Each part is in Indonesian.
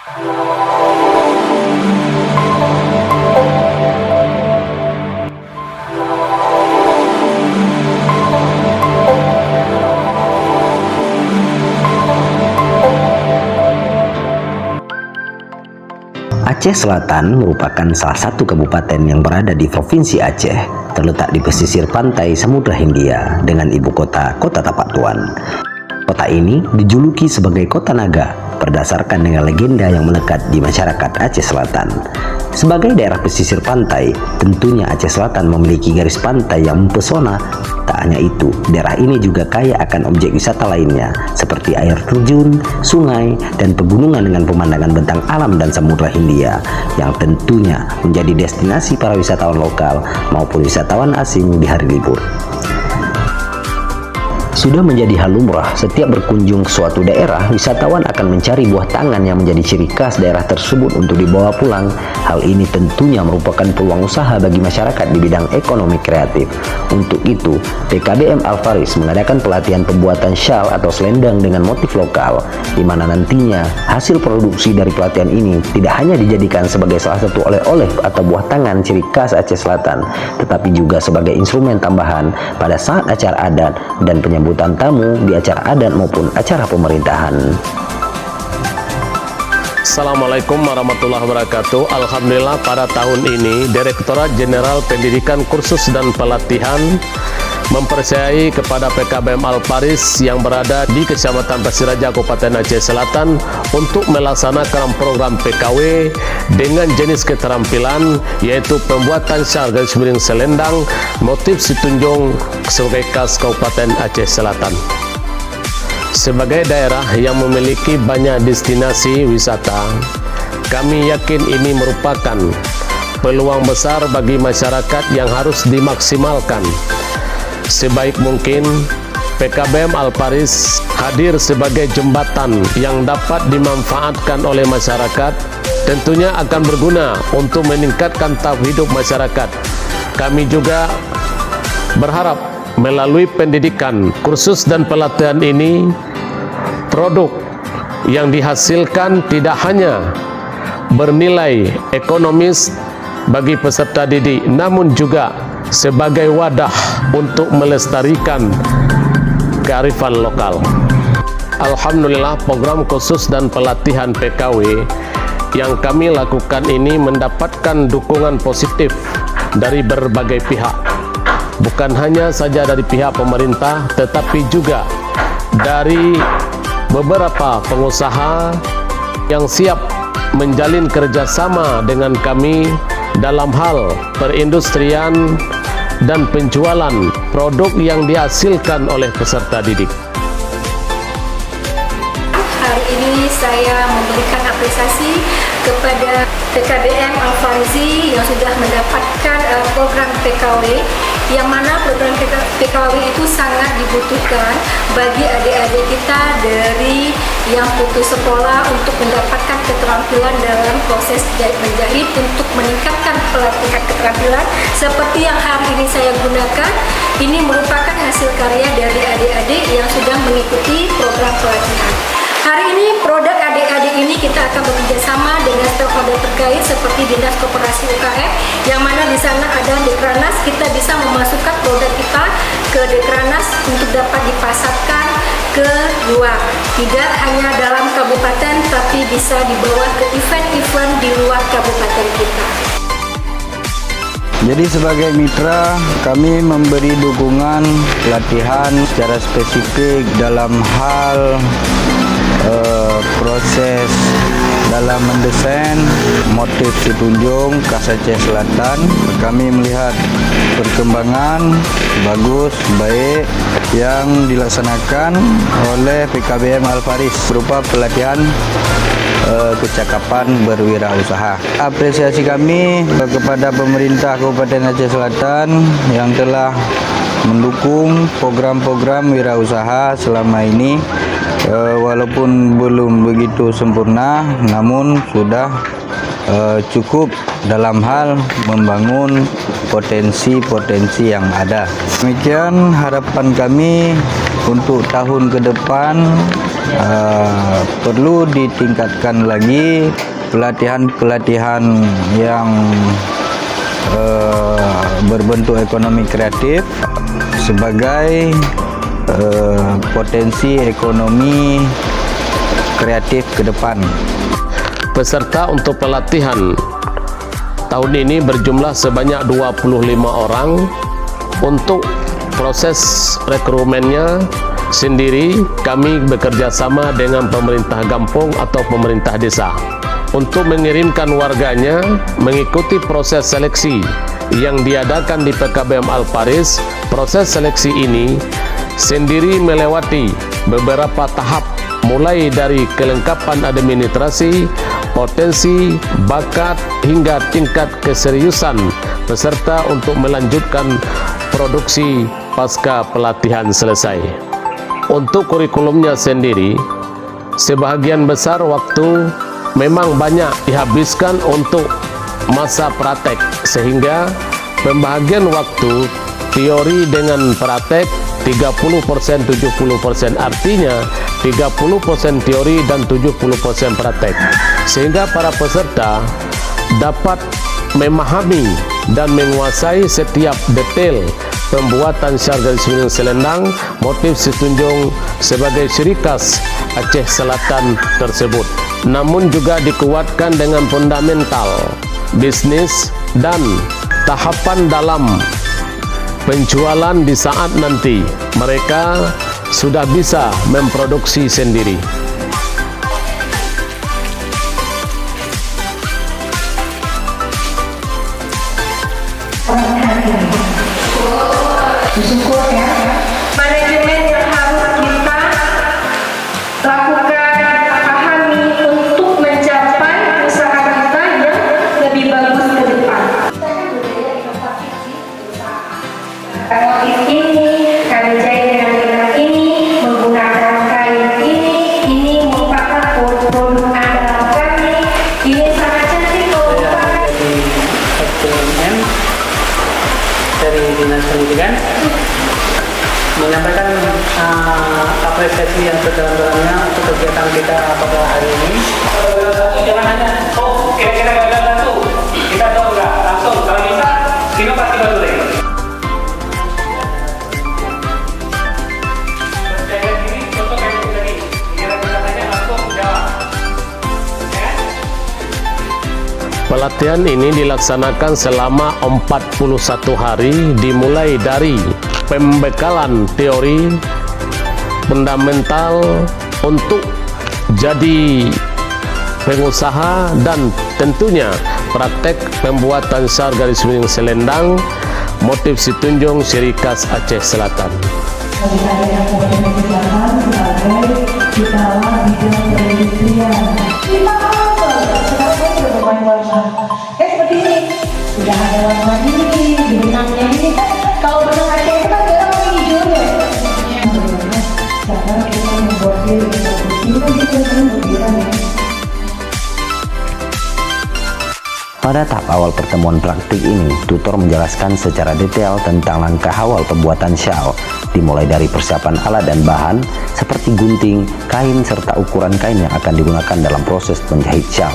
Aceh Selatan merupakan salah satu kabupaten yang berada di Provinsi Aceh, terletak di pesisir pantai Samudra Hindia dengan ibu kota Kota Tapak Tuan. Kota ini dijuluki sebagai Kota Naga berdasarkan dengan legenda yang melekat di masyarakat Aceh Selatan. Sebagai daerah pesisir pantai, tentunya Aceh Selatan memiliki garis pantai yang mempesona. Tak hanya itu, daerah ini juga kaya akan objek wisata lainnya seperti air terjun, sungai, dan pegunungan dengan pemandangan bentang alam dan Samudra Hindia yang tentunya menjadi destinasi para wisatawan lokal maupun wisatawan asing di hari libur. Sudah menjadi hal lumrah setiap berkunjung ke suatu daerah, wisatawan akan mencari buah tangan yang menjadi ciri khas daerah tersebut untuk dibawa pulang. Hal ini tentunya merupakan peluang usaha bagi masyarakat di bidang ekonomi kreatif. Untuk itu, PKBM Al-Faris mengadakan pelatihan pembuatan shawl atau selendang dengan motif lokal, di mana nantinya hasil produksi dari pelatihan ini tidak hanya dijadikan sebagai salah satu oleh-oleh atau buah tangan ciri khas Aceh Selatan, tetapi juga sebagai instrumen tambahan pada saat acara adat dan penyambutan tamu di acara adat maupun acara pemerintahan. Assalamualaikum warahmatullahi wabarakatuh. Alhamdulillah pada tahun ini Direktorat Jenderal Pendidikan Kursus dan Pelatihan mempercayai kepada PKBM Al-Faris yang berada di Kecamatan Pasir Raja, Kabupaten Aceh Selatan untuk melaksanakan program PKW dengan jenis keterampilan yaitu pembuatan shawl garis miring selendang motif Situnjung sebagai khas Kabupaten Aceh Selatan. Sebagai daerah yang memiliki banyak destinasi wisata, kami yakin ini merupakan peluang besar bagi masyarakat yang harus dimaksimalkan. Sebaik mungkin, PKBM Al-Faris hadir sebagai jembatan yang dapat dimanfaatkan oleh masyarakat, tentunya akan berguna untuk meningkatkan taraf hidup masyarakat. Kami juga berharap melalui pendidikan, kursus dan pelatihan ini, produk yang dihasilkan tidak hanya bernilai ekonomis bagi peserta didik, namun juga sebagai wadah untuk melestarikan kearifan lokal. Alhamdulillah, program khusus dan pelatihan PKW yang kami lakukan ini mendapatkan dukungan positif dari berbagai pihak. Bukan hanya saja dari pihak pemerintah, tetapi juga dari beberapa pengusaha yang siap menjalin kerjasama dengan kami dalam hal perindustrian dan penjualan produk yang dihasilkan oleh peserta didik. Hari ini saya memberikan apresiasi kepada PKBM Al-Farizi yang sudah mendapatkan program PKW, yang mana program PKW itu sangat dibutuhkan bagi adik-adik kita dari yang putus sekolah untuk mendapatkan keterampilan dalam proses menjahit untuk meningkatkan pelatihan keterampilan seperti yang hari ini saya gunakan. Ini merupakan hasil karya dari adik-adik yang sudah mengikuti program pelatihan. Hari ini produk adik-adik ini kita akan bekerjasama dengan stakeholder terkait seperti Dinas Koperasi UKM, yang mana di sana ada Dekranas. Kita bisa memasukkan produk kita ke Dekranas untuk dapat dipasarkan ke luar, tidak hanya dalam kabupaten tapi bisa dibawa ke event-event di luar kabupaten kita. Jadi sebagai mitra, kami memberi dukungan pelatihan secara spesifik dalam hal proses dalam mendesain motif Situnjung khas Aceh Selatan. Kami melihat perkembangan bagus, baik yang dilaksanakan oleh PKBM Al-Faris berupa pelatihan kecakapan berwirausaha. Apresiasi kami kepada pemerintah Kabupaten Aceh Selatan yang telah mendukung program-program wirausaha selama ini, walaupun belum begitu sempurna, namun sudah cukup dalam hal membangun potensi-potensi yang ada. Demikian harapan kami untuk tahun ke depan perlu ditingkatkan lagi pelatihan-pelatihan yang berbentuk ekonomi kreatif sebagai potensi ekonomi kreatif ke depan. Peserta untuk pelatihan tahun ini berjumlah sebanyak 25 orang. Untuk proses rekrutmennya sendiri, kami bekerja sama dengan pemerintah kampung atau pemerintah desa untuk mengirimkan warganya mengikuti proses seleksi yang diadakan di PKBM Al-Faris. Proses seleksi ini sendiri melewati beberapa tahap, mulai dari kelengkapan administrasi, potensi, bakat, hingga tingkat keseriusan peserta untuk melanjutkan produksi pasca pelatihan selesai. Untuk kurikulumnya sendiri, sebahagian besar waktu memang banyak dihabiskan untuk masa praktek, sehingga pembagian waktu teori dengan praktek 30% 70%, artinya 30% teori dan 70% praktek, sehingga para peserta dapat memahami dan menguasai setiap detail pembuatan syal garis miring selendang motif Situnjung sebagai ciri khas Aceh Selatan tersebut. Namun juga dikuatkan dengan fundamental bisnis dan tahapan dalam penjualan di saat nanti mereka sudah bisa memproduksi sendiri. Bersyukur ya. Manajemen yang harus kita lakukan, pahami untuk mencapai usaha kita yang lebih bagus ke depan. Motif ini, kami jahit dengan benang ini, menggunakan kain ini merupakan produk andalan kami. Ini sangat cantik merupakan dari Dinas Pendidikan menyampaikan apresiasi yang sedalam-dalamnya untuk kegiatan kita pada hari ini. Jangan hanya kira-kira gagal satu, kita tahu enggak langsung kalau bisa Dino pasti bantu deh. Ini contoh kayak tadi, kira-kira tanya langsung jawab. Pelatihan ini dilaksanakan selama 41 hari, dimulai dari pembekalan teori fundamental untuk jadi pengusaha dan tentunya praktek pembuatan syal garis miring selendang motif Situnjung ciri khas Aceh Selatan. Seperti ini sudah ada warna ini di benangnya ini kan, kalau benang Aceh itu kan dia warna hijaunya. Cara kita membuat diri kita Pada tahap awal pertemuan praktik ini, tutor menjelaskan secara detail tentang langkah awal pembuatan syal, dimulai dari persiapan alat dan bahan seperti gunting, kain, serta ukuran kain yang akan digunakan dalam proses menjahit syal.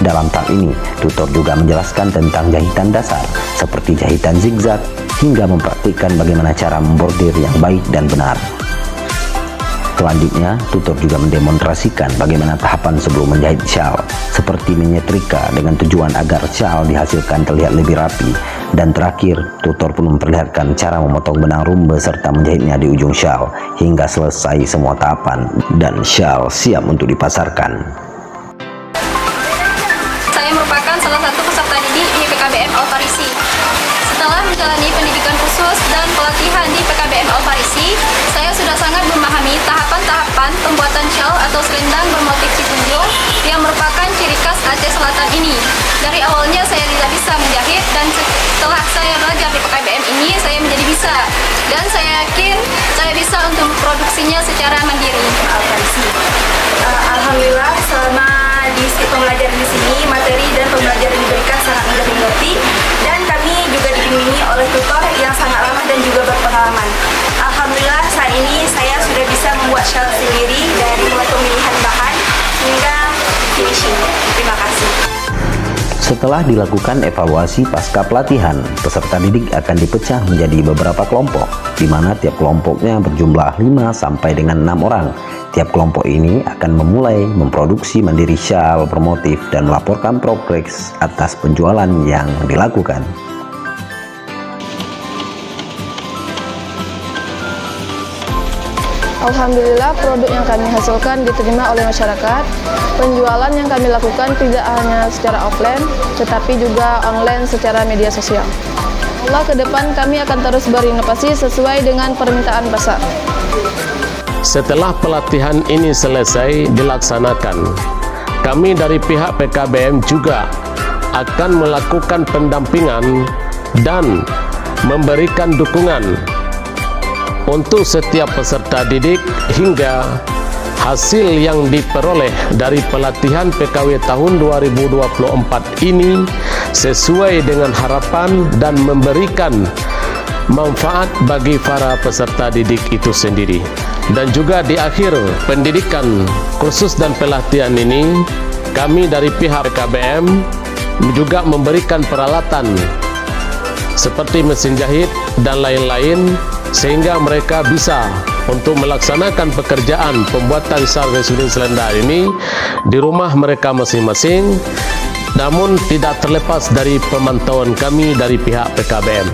Dalam tahap ini, tutor juga menjelaskan tentang jahitan dasar, seperti jahitan zigzag, hingga mempraktikkan bagaimana cara membordir yang baik dan benar. Selanjutnya, tutor juga mendemonstrasikan bagaimana tahapan sebelum menjahit syal, seperti menyetrika dengan tujuan agar syal dihasilkan terlihat lebih rapi. Dan terakhir, tutor pun memperlihatkan cara memotong benang rumbe serta menjahitnya di ujung syal, hingga selesai semua tahapan dan syal siap untuk dipasarkan. Saya merupakan salah satu peserta didik di PKBM Al-Farisi. Setelah menjalani pendidikan khusus dan pelatihan di PKBM Al-Farisi, saya sudah sangat memahami tahapan-tahapan pembuatan syal atau selendang bermotif Situnjung yang merupakan ciri khas Aceh Selatan ini. Dari awalnya saya tidak bisa menjahit, dan setelah saya belajar di PKBM ini, saya menjadi bisa. Dan saya yakin saya bisa untuk memproduksinya secara mandiri. Alhamdulillah, selama di pembelajaran di sini, materi dan pembelajaran diberikan sangat mudah dimengerti, dan kami juga dibimbingi oleh tutor yang sangat ramah dan juga berpengalaman. Alhamdulillah, saat ini saya sudah bisa membuat syal sendiri dari memotong Setelah dilakukan evaluasi pasca pelatihan, peserta didik akan dipecah menjadi beberapa kelompok, di mana tiap kelompoknya berjumlah 5 sampai dengan 6 orang. Tiap kelompok ini akan memulai memproduksi mandiri syal bermotif dan melaporkan progres atas penjualan yang dilakukan. Alhamdulillah, produk yang kami hasilkan diterima oleh masyarakat. Penjualan yang kami lakukan tidak hanya secara offline, tetapi juga online secara media sosial. Allah, ke depan kami akan terus berinovasi sesuai dengan permintaan pasar. Setelah pelatihan ini selesai dilaksanakan, kami dari pihak PKBM juga akan melakukan pendampingan dan memberikan dukungan untuk setiap peserta didik hingga hasil yang diperoleh dari pelatihan PKW tahun 2024 ini sesuai dengan harapan dan memberikan manfaat bagi para peserta didik itu sendiri. Dan juga di akhir pendidikan kursus dan pelatihan ini, kami dari pihak PKBM juga memberikan peralatan seperti mesin jahit dan lain-lain, sehingga mereka bisa untuk melaksanakan pekerjaan pembuatan syal residen selendang ini di rumah mereka masing-masing, namun tidak terlepas dari pemantauan kami dari pihak PKBM.